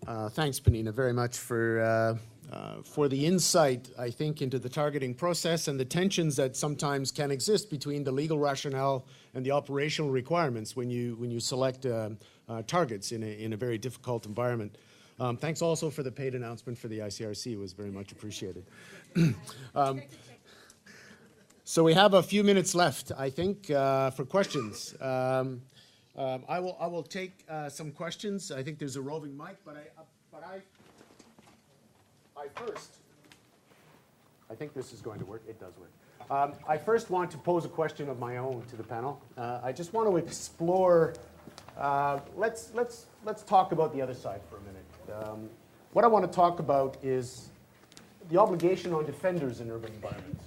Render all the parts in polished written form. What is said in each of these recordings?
Thanks, Pnina, very much for the insight, I think, into the targeting process and the tensions that sometimes can exist between the legal rationale and the operational requirements when you select targets in a very difficult environment. Thanks also for the paid announcement for the ICRC. It was very much appreciated. So we have a few minutes left, I think, for questions. I will take some questions. I think there's a roving mic, but I think this is going to work. It does work. I first want to pose a question of my own to the panel. I just want to explore. Let's talk about the other side for a minute. What I want to talk about is the obligation on defenders in urban environments.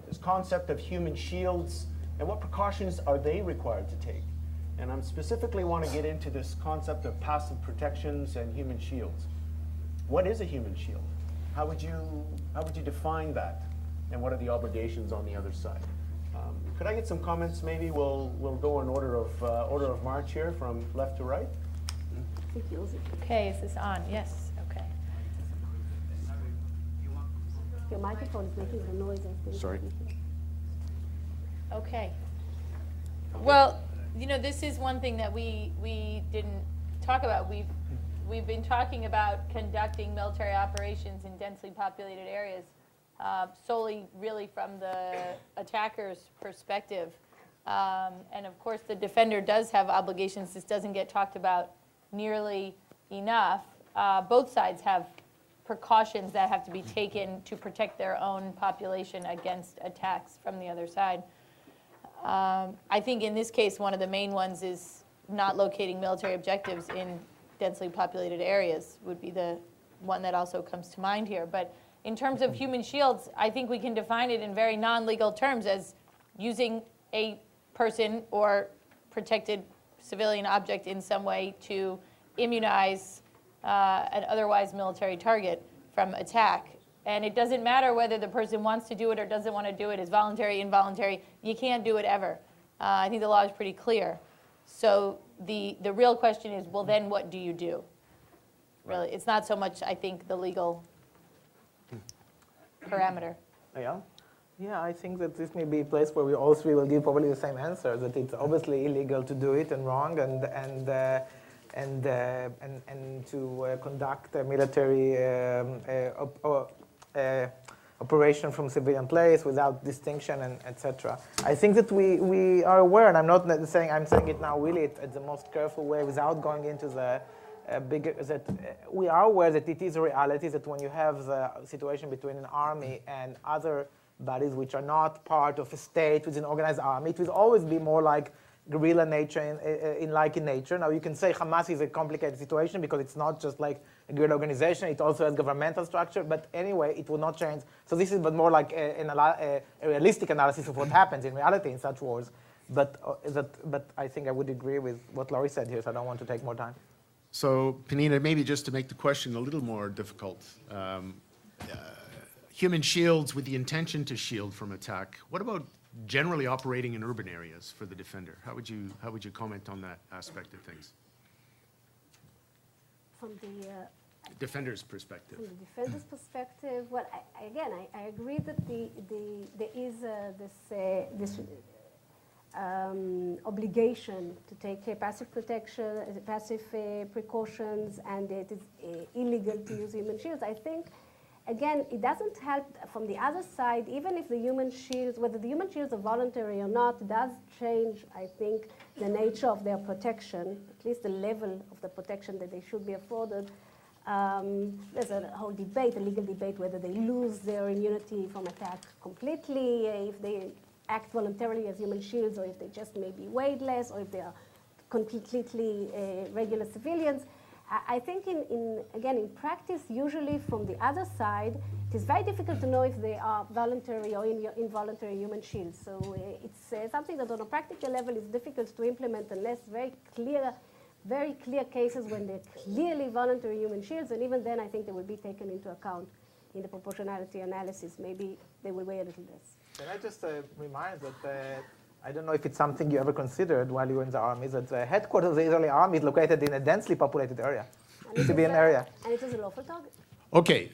This concept of human shields and what precautions are they required to take? And I specifically want to get into this concept of passive protections and human shields. What is a human shield? How would you define that? And what are the obligations on the other side? Could I get some comments? Maybe we'll go in order of march here from left to right. Okay, is this on? Yes. Okay. Your microphone is making the noise, I think. Sorry. Okay. Well, you know, this is one thing that we didn't talk about. We've been talking about conducting military operations in densely populated areas solely really from the attacker's perspective. And of course, the defender does have obligations. This doesn't get talked about nearly enough. Both sides have precautions that have to be taken to protect their own population against attacks from the other side. I think in this case, one of the main ones is not locating military objectives in densely populated areas would be the one that also comes to mind here. But in terms of human shields, I think we can define it in very non-legal terms as using a person or protected civilian object in some way to immunize an otherwise military target from attack. And it doesn't matter whether the person wants to do it or doesn't want to do it, is voluntary, involuntary. You can't do it ever. I think the law is pretty clear. So the real question is, well, then what do you do? Really, it's not so much, I think, the legal parameter. Aeyal? Yeah, I think that this may be a place where we all three will give probably the same answer, that it's obviously illegal to do it and wrong, and to conduct a military operation from civilian place without distinction, and etc. I think that we are aware, and I'm saying it now really at the most careful way without going into the bigger, that we are aware that it is a reality that when you have the situation between an army and other bodies which are not part of a state with an organized army, it will always be more like guerrilla nature in nature. Now you can say Hamas is a complicated situation because it's not just like a guerrilla organization, it also has governmental structure, but anyway, it will not change. So this is but more like a realistic analysis of what happens in reality in such wars. But I think I would agree with what Laurie said here, so I don't want to take more time. So, Pnina, maybe just to make the question a little more difficult, human shields with the intention to shield from attack. What about generally operating in urban areas for the defender? How would you comment on that aspect of things? From the defender's perspective. From the defender's perspective, well, I agree that there is this obligation to take passive protection, passive precautions, and it is illegal to use human shields. I think, again, it doesn't help from the other side, even if the human shields, whether the human shields are voluntary or not, does change, I think, the nature of their protection, at least the level of the protection that they should be afforded. There's a whole debate, a legal debate, whether they lose their immunity from attack completely, if they act voluntarily as human shields, or if they just maybe weighed less, or if they are completely regular civilians. I think in practice, usually from the other side, it is very difficult to know if they are voluntary or involuntary human shields. So it's something that on a practical level is difficult to implement unless very clear cases when they're clearly voluntary human shields, and even then I think they will be taken into account in the proportionality analysis. Maybe they will weigh a little less. Can I just remind that I don't know if it's something you ever considered while you were in the army, that the headquarters of the Israeli army is located in a densely populated area. civilian area. And it is a lawful target. Okay,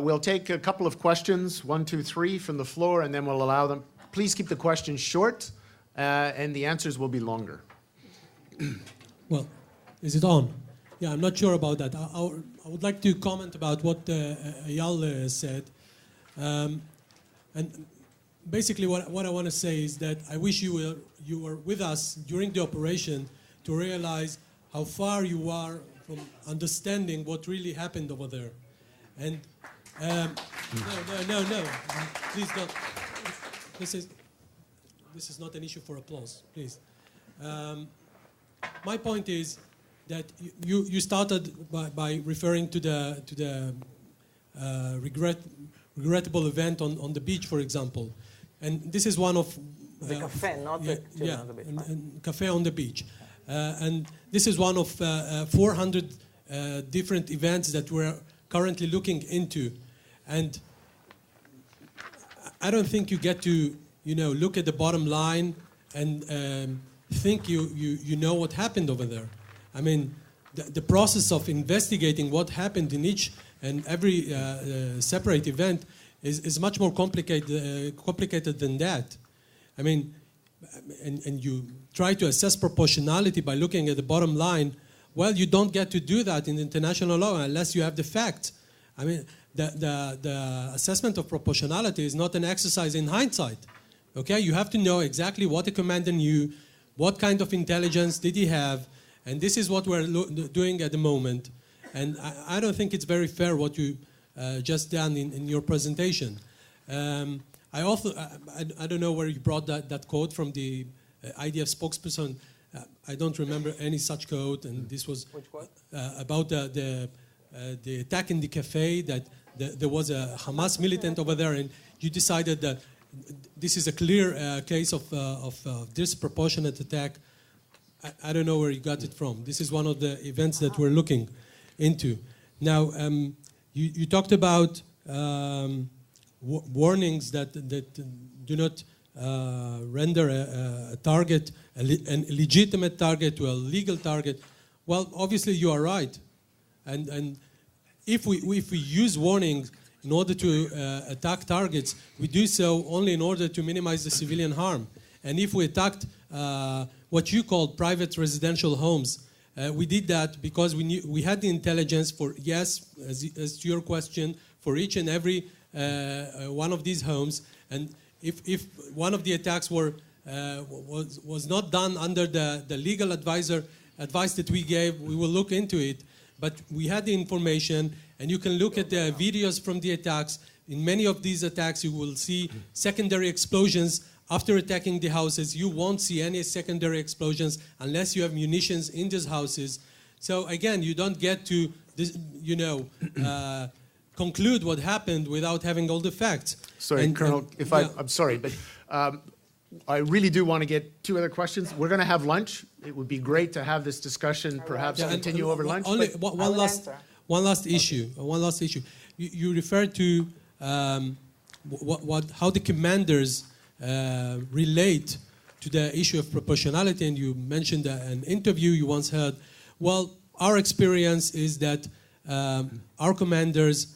we'll take a couple of questions, 1, 2, 3 from the floor, and then we'll allow them. Please keep the questions short, and the answers will be longer. Well, is it on? Yeah, I'm not sure about that. I would like to comment about what Aeyal said. And basically what I want to say is that I wish you were with us during the operation to realize how far you are from understanding what really happened over there. And no, please don't. This is not an issue for applause, please. My point is that you started by referring to the regrettable event on the beach, for example, and this is one of the cafe, not the children on the beach. And cafe on the beach, and this is one of 400 different events that we're currently looking into, and I don't think you get to look at the bottom line and think you know what happened over there. I mean, the process of investigating what happened in each and every separate event is much more complicated than that. I mean, and you try to assess proportionality by looking at the bottom line. Well, you don't get to do that in international law unless you have the facts. I mean, the assessment of proportionality is not an exercise in hindsight. Okay, you have to know exactly what the commander knew, what kind of intelligence did he have, and this is what we're doing at the moment. And I don't think it's very fair what you just done in your presentation. I don't know where you brought that quote from, the IDF spokesperson. I don't remember any such quote, and this was about the attack in the cafe, that there was a Hamas militant over there, and you decided that this is a clear case of disproportionate attack. I don't know where you got it from. This is one of the events that we're looking into. Now, you talked about warnings that do not render a target, a legitimate target, to a legal target. Well, obviously you are right. And if we use warnings in order to attack targets, we do so only in order to minimize the civilian harm. And if we attacked what you called private residential homes, we did that because we had the intelligence for, yes, as to your question, for each and every one of these homes. And if one of the attacks was not done under the legal advice that we gave, we will look into it. But we had the information, and you can look at the videos from the attacks. In many of these attacks, you will see secondary explosions after attacking the houses. You won't see any secondary explosions unless you have munitions in these houses. So again, you don't get to conclude what happened without having all the facts. Sorry, Colonel, I'm sorry, but I really do want to get two other questions. We're going to have lunch. It would be great to have this discussion, perhaps continue over lunch. Only one last issue. You referred to how the commanders relate to the issue of proportionality, and you mentioned an interview you once heard. Well, our experience is that our commanders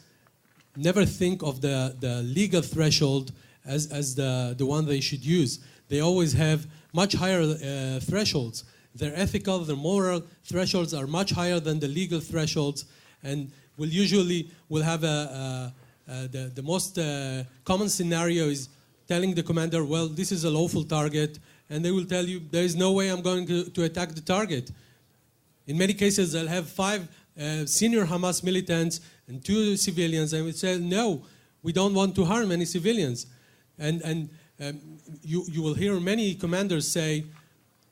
never think of the legal threshold as the one they should use. They always have much higher thresholds. Their ethical, their moral thresholds are much higher than the legal thresholds, and will have the most common scenario is telling the commander, well, this is a lawful target, and they will tell you, there is no way I'm going to attack the target. In many cases, they'll have 5 senior Hamas militants and 2 civilians, and we say, no, we don't want to harm any civilians. And you will hear many commanders say,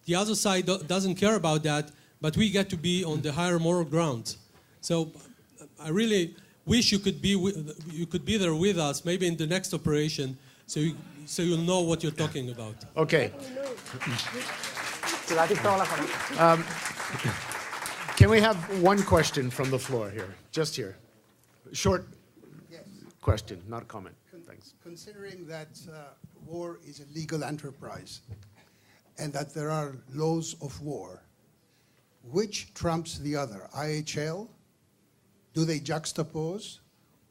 the other side doesn't care about that, but we get to be on the higher moral ground. So I really wish you could be there with us, maybe in the next operation, so you'll know what you're talking about. Okay. Can we have one question from the floor here? Just here. Short question, not a comment. Thanks. Considering that war is a legal enterprise and that there are laws of war, which trumps the other, Aeyal do they juxtapose,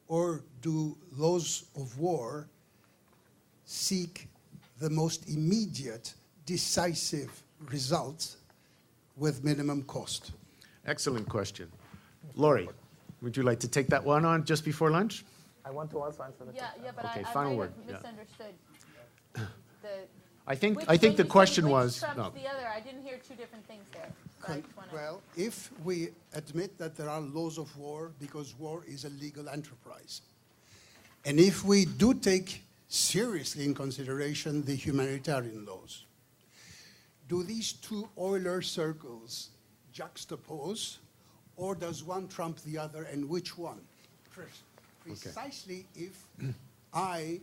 or do laws of war seek the most immediate, decisive results with minimum cost? Excellent question. Laurie, would you like to take that one on just before lunch? I want to also answer the Yeah, question. yeah, but Okay, I final might word, have yeah. misunderstood the. I think Which- the when you said question which was, trumps no. the other, I didn't hear two different things there. So I just wanna- Well, if we admit that there are laws of war because war is a legal enterprise, and if we do take seriously in consideration the humanitarian laws, do these two Euler circles juxtapose, or does one trump the other, and which one? Precisely if I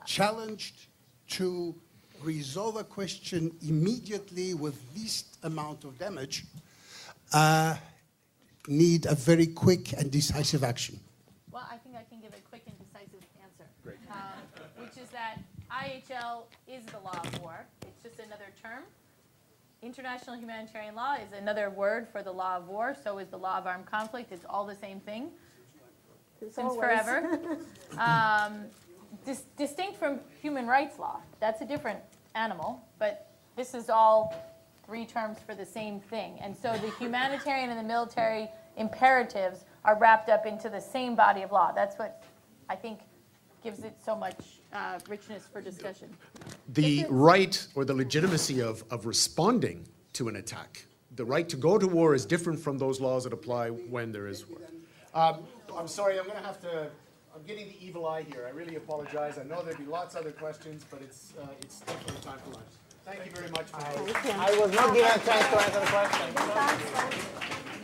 challenged to resolve a question immediately with least amount of damage, need a very quick and decisive action. Well, I think I can give a quick and decisive answer. Great. Which is that IHL is the law of war. It's just another term. International humanitarian law is another word for the law of war. So is the law of armed conflict. It's all the same thing since always. forever. Distinct from human rights law. That's a different animal, but this is all three terms for the same thing. And so the humanitarian and the military imperatives are wrapped up into the same body of law. That's what I think gives it so much richness for discussion. The right or the legitimacy of responding to an attack, the right to go to war is different from those laws that apply when there is war. I'm sorry, I'm going to have to, I'm getting the evil eye here. I really apologize. I know there'd be lots of other questions, but it's definitely time for lunch. Thank you very much. I was not given a chance to answer the question.